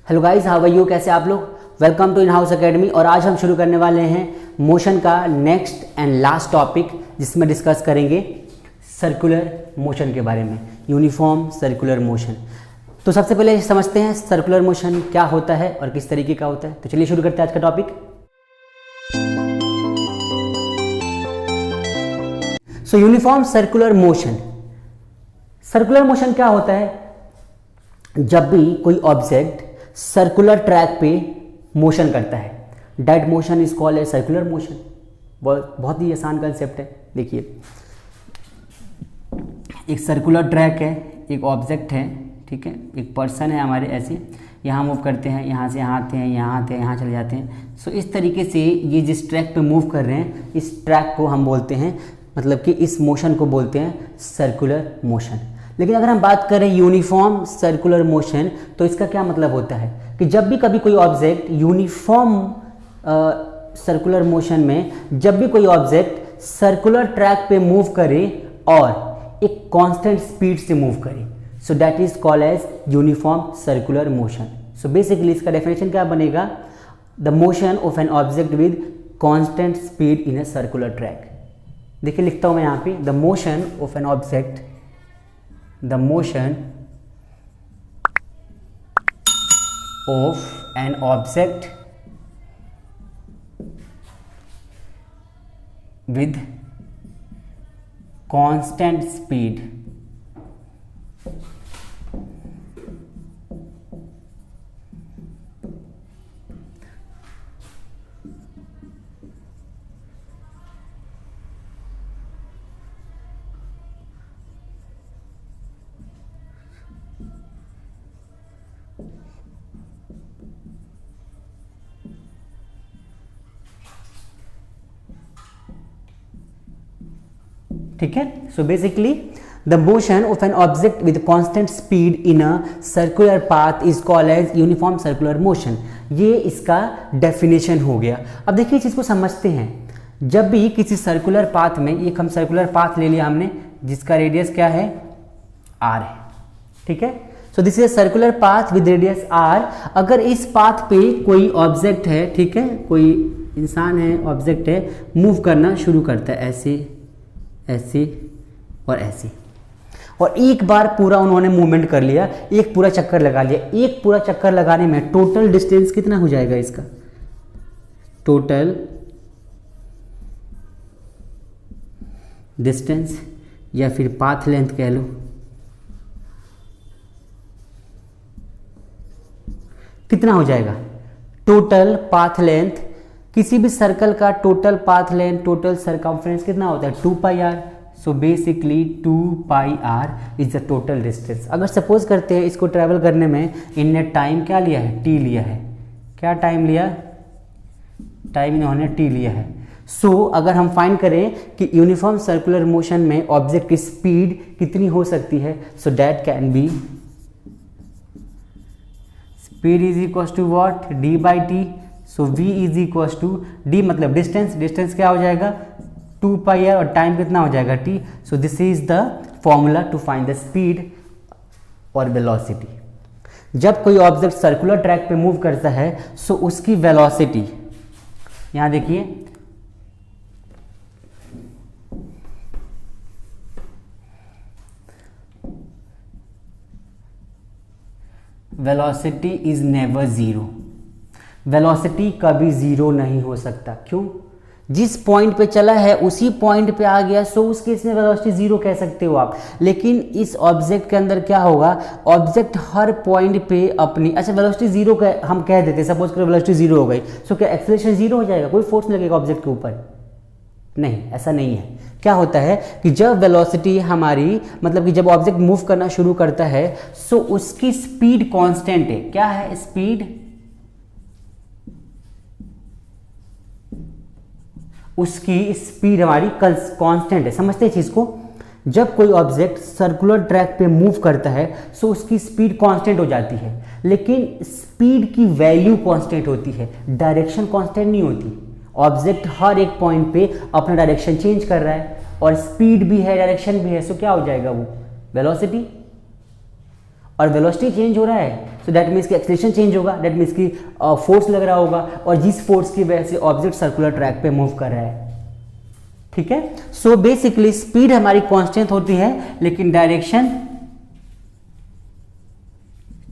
Hello guys, how are you? कैसे आप लोग? Welcome to in house academy. और आज हम शुरू करने वाले हैं मोशन का नेक्स्ट एंड लास्ट टॉपिक, जिसमें डिस्कस करेंगे सर्कुलर मोशन के बारे में, यूनिफॉर्म सर्कुलर मोशन। तो सबसे पहले समझते हैं सर्कुलर मोशन क्या होता है और किस तरीके का होता है। तो चलिए शुरू करते हैं आज का टॉपिक। सो uniform circular motion. Circular motion क्या होता है? जब भी कोई ऑब्जेक्ट सर्कुलर ट्रैक पे मोशन करता है, that motion is called a circular motion. बहुत ही आसान कंसेप्ट है। देखिए, एक सर्कुलर ट्रैक है, एक ऑब्जेक्ट है, ठीक है, एक पर्सन है हमारे, ऐसे यहाँ मूव करते हैं, यहाँ से यहाँ आते हैं, यहाँ आते हैं, यहाँ चले जाते हैं। सो इस तरीके से ये जिस ट्रैक पे मूव कर रहे हैं, इस ट्रैक को हम बोलते हैं, मतलब कि इस मोशन को बोलते हैं सर्कुलर मोशन। लेकिन अगर हम बात करें यूनिफॉर्म सर्कुलर मोशन, तो इसका क्या मतलब होता है कि जब भी कभी कोई ऑब्जेक्ट यूनिफॉर्म सर्कुलर मोशन में, जब भी कोई ऑब्जेक्ट सर्कुलर ट्रैक पे मूव करे और एक कांस्टेंट स्पीड से मूव करे, so that is called as uniform circular motion. So basically इसका डेफिनेशन क्या बनेगा? The motion of an object with constant speed in a circular track. देखिए, लिखता हूं मैं यहाँ पे, the motion of an object, the motion of an object with constant speed ठीक है। So basically the motion of an object with constant speed in a circular path is called as uniform circular motion. ये इसका definition हो गया। अब देखिए, इस चीज को समझते हैं। जब भी किसी सर्कुलर पाथ में, एक हम सर्कुलर पाथ ले लिया हमने, जिसका रेडियस क्या है? आर है, ठीक है। So this is a circular path with radius R. अगर इस पाथ पे कोई ऑब्जेक्ट है, ठीक है, कोई इंसान है, ऑब्जेक्ट है, मूव करना शुरू करता है, ऐसे ऐसे और ऐसे, और एक बार पूरा उन्होंने मूवमेंट कर लिया, एक पूरा चक्कर लगा लिया। एक पूरा चक्कर लगाने में टोटल डिस्टेंस कितना हो जाएगा इसका? टोटल डिस्टेंस या फिर पाथ लेंथ कह लो, कितना हो जाएगा? टोटल पाथ लेंथ, किसी भी सर्कल का total path length, total circumference कितना होता है? 2 pi r. So basically 2 pi r is the total distance. अगर सपोज करते हैं इसको ट्रैवल करने में इनने टाइम क्या लिया है? टी लिया है। क्या टाइम लिया? टाइम इन्होंने टी लिया है। सो अगर हम फाइंड करें कि यूनिफॉर्म सर्कुलर मोशन में ऑब्जेक्ट की स्पीड कितनी हो सकती है, so that can be speed is equal to what? D by t. So v is equal to d, मतलब डिस्टेंस, डिस्टेंस क्या हो जाएगा? 2 पाई आर, और टाइम कितना हो जाएगा? t। So this is the formula to find the speed और velocity. जब कोई ऑब्जेक्ट सर्कुलर ट्रैक पे मूव करता है, सो उसकी वेलोसिटी, यहां देखिए, velocity is never zero. Velocity कभी जीरो नहीं हो सकता। क्यों? जिस पॉइंट पे चला है उसी पॉइंट पे आ गया, सो उस केस में वेलोसिटी जीरो कह सकते हो आप। लेकिन इस ऑब्जेक्ट के अंदर क्या होगा? ऑब्जेक्ट हर पॉइंट पे अपनी, अच्छा वेलोसिटी जीरो हम कह देते, सपोज करो वेलोसिटी जीरो हो गई, सो क्या एक्सेलरेशन जीरो हो जाएगा? कोई फोर्स लगेगा ऑब्जेक्ट के ऊपर? नहीं, ऐसा नहीं है। क्या होता है कि जब वेलोसिटी हमारी, मतलब कि जब ऑब्जेक्ट मूव करना शुरू करता है, सो उसकी स्पीड कांस्टेंट है। क्या है? स्पीड। उसकी स्पीड हमारी कांस्टेंट है। समझते हैं चीज को? जब कोई ऑब्जेक्ट सर्कुलर ट्रैक पे मूव करता है, सो उसकी स्पीड कांस्टेंट हो जाती है, लेकिन स्पीड की वैल्यू कांस्टेंट होती है, डायरेक्शन कांस्टेंट नहीं होती। ऑब्जेक्ट हर एक पॉइंट पे अपना डायरेक्शन चेंज कर रहा है, और स्पीड भी है, डायरेक्शन भी है, सो क्या हो जाएगा? वो वेलोसिटी। और वेलोसिटी चेंज हो रहा है सो दैट मीन्स कि एक्सेलरेशन चेंज होगा, दैट मीन्स कि फोर्स लग रहा होगा, और जिस फोर्स की वजह से ऑब्जेक्ट सर्कुलर ट्रैक पे मूव कर रहा है। ठीक है, सो बेसिकली स्पीड हमारी कांस्टेंट होती है लेकिन डायरेक्शन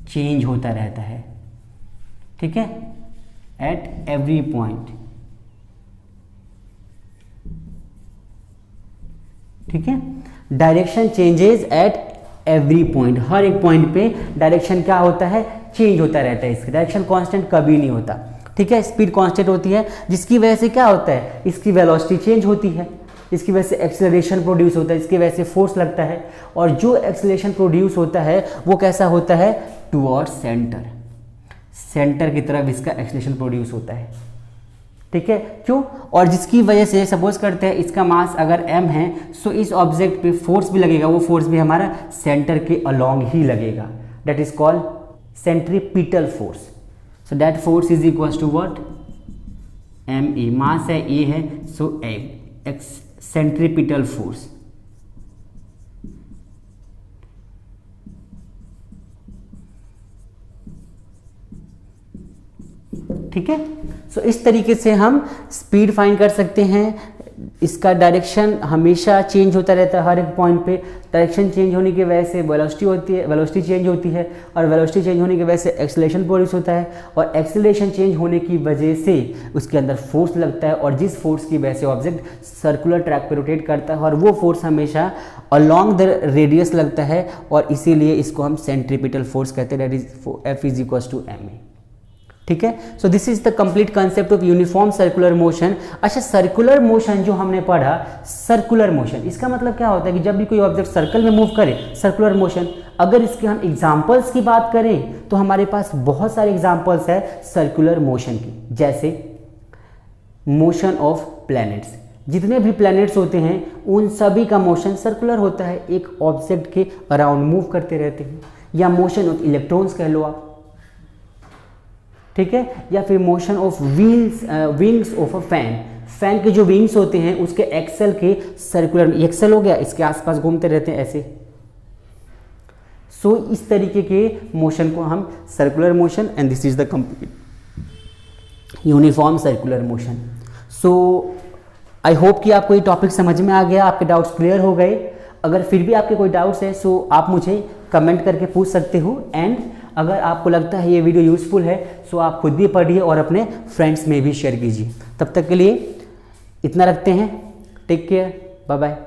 चेंज होता रहता है। ठीक है, एट एवरी पॉइंट। ठीक है, direction changes at every point, हर एक पॉइंट पे डायरेक्शन क्या होता है, चेंज होता रहता है। इसका डायरेक्शन कांस्टेंट कभी नहीं होता। ठीक है, स्पीड कांस्टेंट होती है, जिसकी वजह से क्या होता है, इसकी वेलोसिटी चेंज होती है, इसकी वजह से एक्सेलरेशन प्रोड्यूस होता है, इसकी वजह से फोर्स लगता है, और जो एक्सेलरेशन प्रोड्यूस होता है वो कैसा होता है, टुवर्ड्स सेंटर, सेंटर की तरफ इसका एक्सेलरेशन प्रोड्यूस होता है। ठीक है, क्यों, और जिसकी वजह से सपोज करते हैं इसका मास अगर m है, सो इस ऑब्जेक्ट पे फोर्स भी लगेगा, वो फोर्स भी हमारा सेंटर के अलोंग ही लगेगा, that is called centripetal force. So that force is equal to what, ma, mass है a है, सो सेंट्रीपिटल फोर्स। ठीक है, सो इस तरीके से हम स्पीड फाइंड कर सकते हैं। इसका डायरेक्शन हमेशा चेंज होता रहता है, हर एक पॉइंट पे डायरेक्शन चेंज होने की वजह से वेलोसिटी होती है, वेलोसिटी चेंज होती है, और वेलोसिटी चेंज होने की वजह से एक्सेलरेशन प्रोड्यूस होता है, और एक्सेलरेशन चेंज होने की वजह से उसके अंदर फोर्स लगता है, और जिस फोर्स की वजह से ऑब्जेक्ट सर्कुलर ट्रैक पे रोटेट करता है, और वो फोर्स हमेशा अलोंग द रेडियस लगता है, और इसीलिए इसको हम सेंट्रीपिटल फोर्स कहते हैं, that is F is equal to ma। ठीक है, so this is the complete concept of uniform circular motion. अच्छा, सर्कुलर मोशन जो हमने पढ़ा, सर्कुलर मोशन इसका मतलब क्या होता है कि जब भी कोई ऑब्जेक्ट सर्कल में मूव करे, सर्कुलर मोशन। अगर इसके हम एग्जांपल्स की बात करें तो हमारे पास बहुत सारे एग्जांपल्स है सर्कुलर मोशन की, जैसे मोशन ऑफ प्लैनेट्स। जितने भी प्लैनेट्स होते हैं उन सभी का मोशन सर्कुलर होता है, एक ऑब्जेक्ट के अराउंड मूव करते रहते हैं। या मोशन ऑफ इलेक्ट्रॉन्स कह लो आप, ठीक है, या फिर motion of wings of a fan. Fan के जो विंग्स होते हैं उसके एक्सेल के सर्कुलर, एक्सेल हो गया, इसके आसपास घूमते रहते हैं ऐसे। सो इस तरीके के मोशन को हम circular motion, and this is the complete uniform circular motion. So I hope कि आपको ये टॉपिक समझ में आ गया, आपके डाउट्स क्लियर हो गए। अगर फिर भी आपके कोई डाउट्स है सो आप मुझे कमेंट करके पूछ सकते हो, एंड अगर आपको लगता है ये वीडियो यूज़फुल है सो आप खुद भी पढ़िए और अपने फ्रेंड्स में भी शेयर कीजिए। तब तक के लिए इतना रखते हैं, टेक केयर, बाय बाय।